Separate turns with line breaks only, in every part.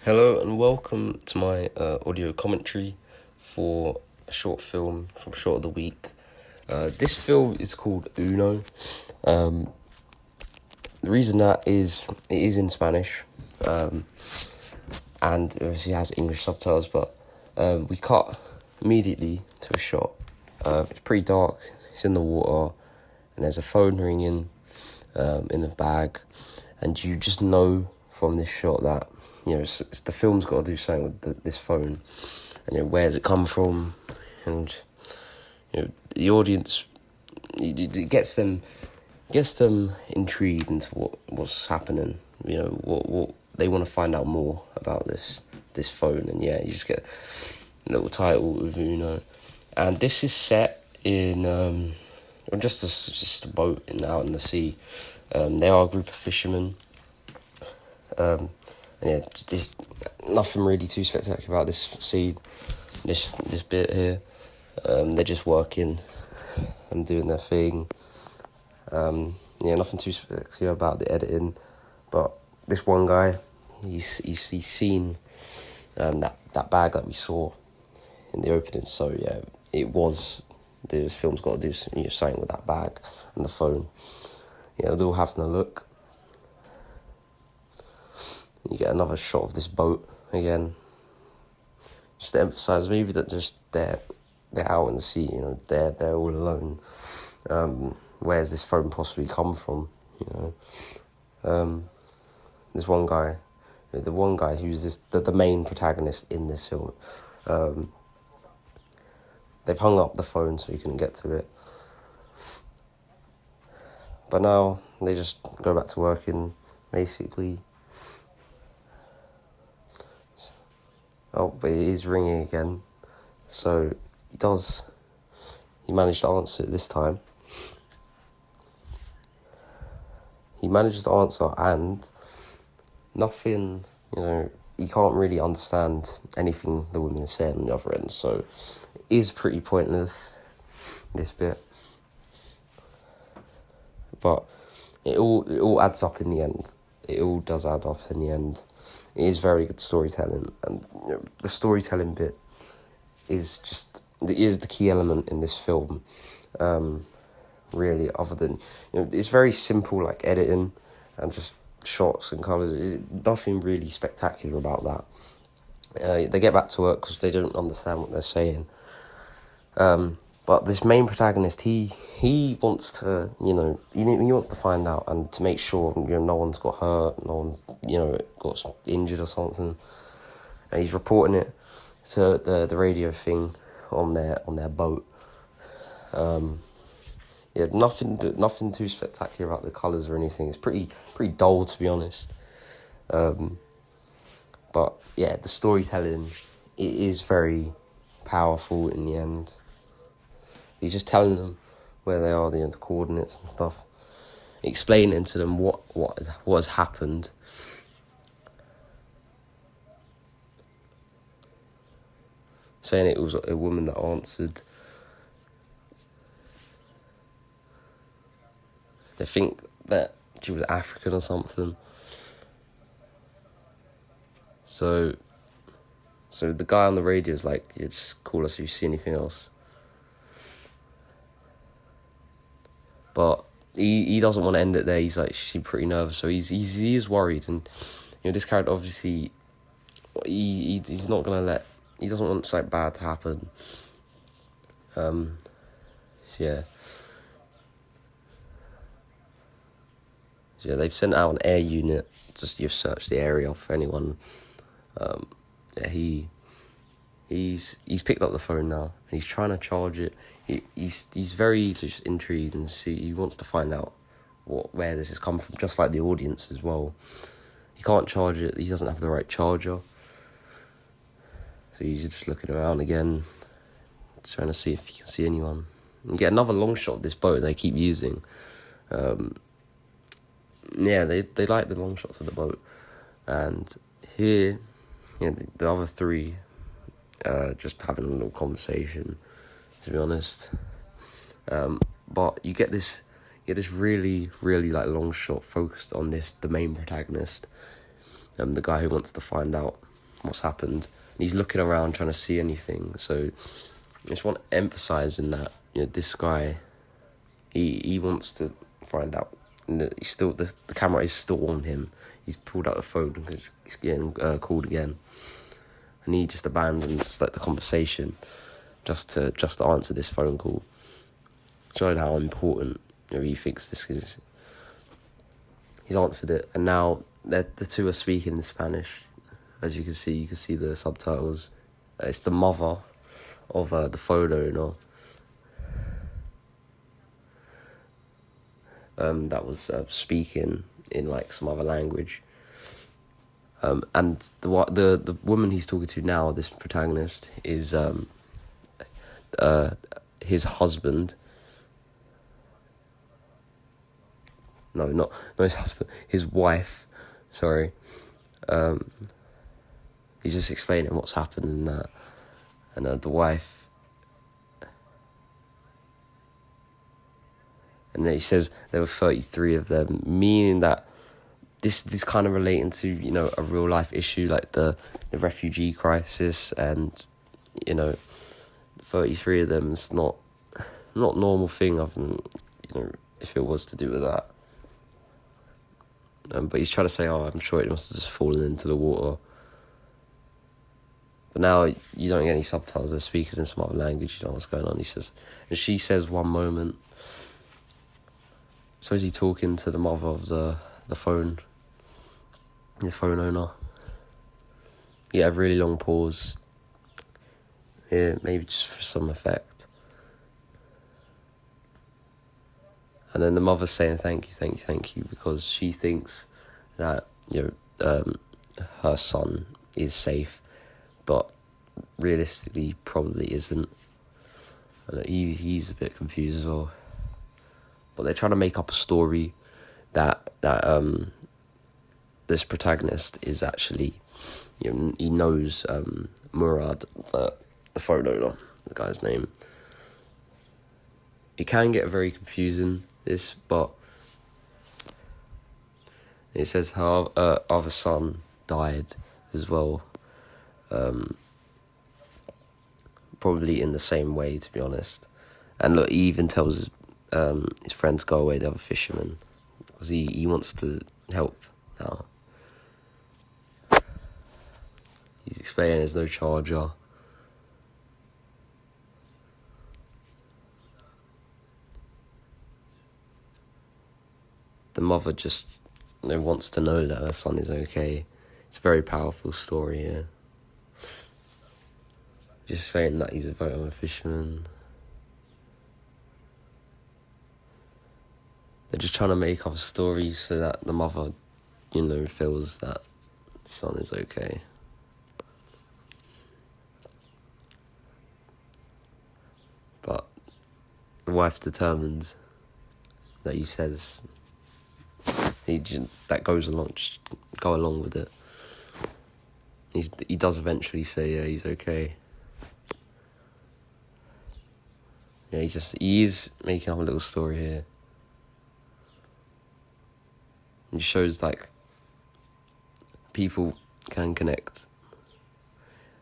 Hello and welcome to my audio commentary for a short film from Short of the Week. This film is called Uno. The reason that is, it is in Spanish, and obviously has English subtitles, but we cut immediately to a shot. It's pretty dark, it's in the water, and there's a phone ringing in a bag, and you just know from this shot that it's the film's got to do something with this phone, and where's it come from, and the audience, it gets them intrigued into what's happening. What they want to find out more about this phone, and you just get a little title of Uno, and this is set in just a boat out in the sea. They are a group of fishermen. And there's nothing really too spectacular about this scene, this bit here. They're just working and doing their thing. Nothing too spectacular about the editing, but this one guy, he's seen that bag that we saw in the opening. So this film's got to do something with that bag and the phone. They're all having a look. You get another shot of this boat again, just to emphasise maybe that just they're out in the sea. They're all alone. Where's this phone possibly come from? This one guy, the one guy who's the main protagonist in this film. They've hung up the phone so you couldn't get to it, but now they just go back to working, basically. Oh, but it is ringing again. So he managed to answer it this time. He managed to answer, and nothing, you can't really understand anything the women are saying on the other end. So it is pretty pointless, this bit. But it all adds up in the end. It all does add up in the end. It is very good storytelling, and the storytelling bit is the key element in this film. Really, other than it's very simple, like editing and just shots and colours. Nothing really spectacular about that. They get back to work because they don't understand what they're saying. But this main protagonist, he wants to, he wants to find out and to make sure, no one's got hurt, no one's, got injured or something. And he's reporting it to the radio thing on their boat. Nothing too spectacular about the colours or anything. It's pretty dull, to be honest. But the storytelling, it is very powerful in the end. He's just telling them where they are, the coordinates and stuff, explaining to them what has happened. Saying it was a woman that answered. They think that she was African or something. So the guy on the radio is like, just call us if you see anything else. But he doesn't want to end it there. He's pretty nervous, so he is worried, and this character obviously he's not gonna he doesn't want something bad to happen. They've sent out an air unit just to search the area for anyone. He's picked up the phone now and he's trying to charge it. He's very just intrigued, and he wants to find out where this has come from, just like the audience as well. He can't charge it. He doesn't have the right charger, so he's just looking around again, trying to see if he can see anyone. And get another long shot of this boat they keep using. They like the long shots of the boat, and here, the other three, just having a little conversation, to be honest. But you get this really, really long shot focused on the main protagonist, the guy who wants to find out what's happened. And he's looking around trying to see anything. So I just want to emphasise in that, this guy, he wants to find out. And he's still, the camera is still on him. He's pulled out the phone because he's getting called again. And he just abandons the conversation just to answer this phone call. Showing how important he thinks this is. He's answered it, and now the two are speaking in Spanish. As you can see the subtitles. It's the mother of the phone owner that was speaking in some other language. And the woman he's talking to now, this protagonist, is his husband. No, not his husband. His wife. Sorry. He's just explaining what's happened and that, and the wife. And then he says there were 33 of them, meaning that this kind of relating to a real life issue like the refugee crisis, and 33 of them is not normal thing of if it was to do with that. But he's trying to say, I'm sure it must have just fallen into the water. But now you don't get any subtitles. They're speaking in some other language. You don't know what's going on. He says, and she says one moment. So is he talking to the mother of the phone owner? Yeah, a really long pause. Yeah, maybe just for some effect. And then the mother's saying thank you, because she thinks that her son is safe, but realistically probably isn't. And he's a bit confused as well. But they're trying to make up a story that this protagonist is actually, he knows Murad, the phone owner, the guy's name. It can get very confusing, this, but it says her other son died as well. Probably in the same way, to be honest. And look, he even tells his friends go away, the other fishermen, because he wants to help now. He's explaining there's no charger. The mother just wants to know that her son is okay. It's a very powerful story, yeah. Just saying that he's a fisherman. They're just trying to make up a story so that the mother, feels that the son is okay. But the wife's determined that he says that goes along, just go along with it. He does eventually say, yeah, he's okay. Yeah, he is making up a little story here. And it shows people can connect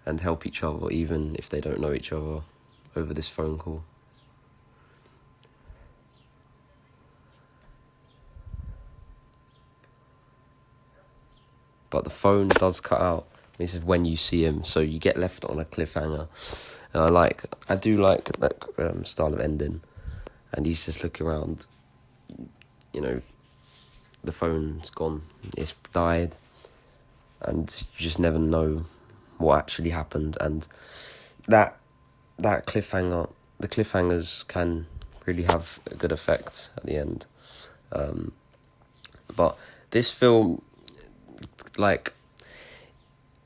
and help each other even if they don't know each other over this phone call. But the phone does cut out. This is when you see him, so you get left on a cliffhanger. And I do like that style of ending. And he's just looking around. The phone's gone. It's died, and you just never know what actually happened. And that cliffhanger, the cliffhangers can really have a good effect at the end. But this film,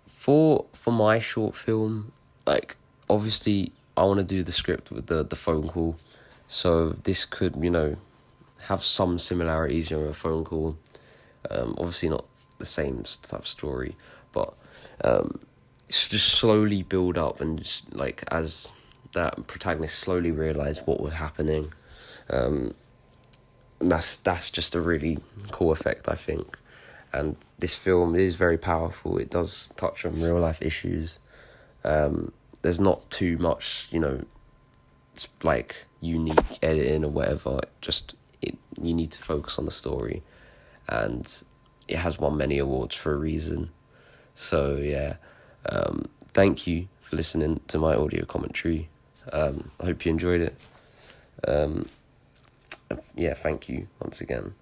for my short film, obviously I want to do the script with the phone call, so this could have some similarities with a phone call. Obviously not the same type of story, but it's just slowly build up, and just as that protagonist slowly realised what was happening. And that's just a really cool effect, I think. And this film is very powerful. It does touch on real life issues. There's not too much, it's like unique editing or whatever. You need to focus on the story, and it has won many awards for a reason. So yeah, thank you for listening to my audio commentary. I hope you enjoyed it. Yeah, thank you once again.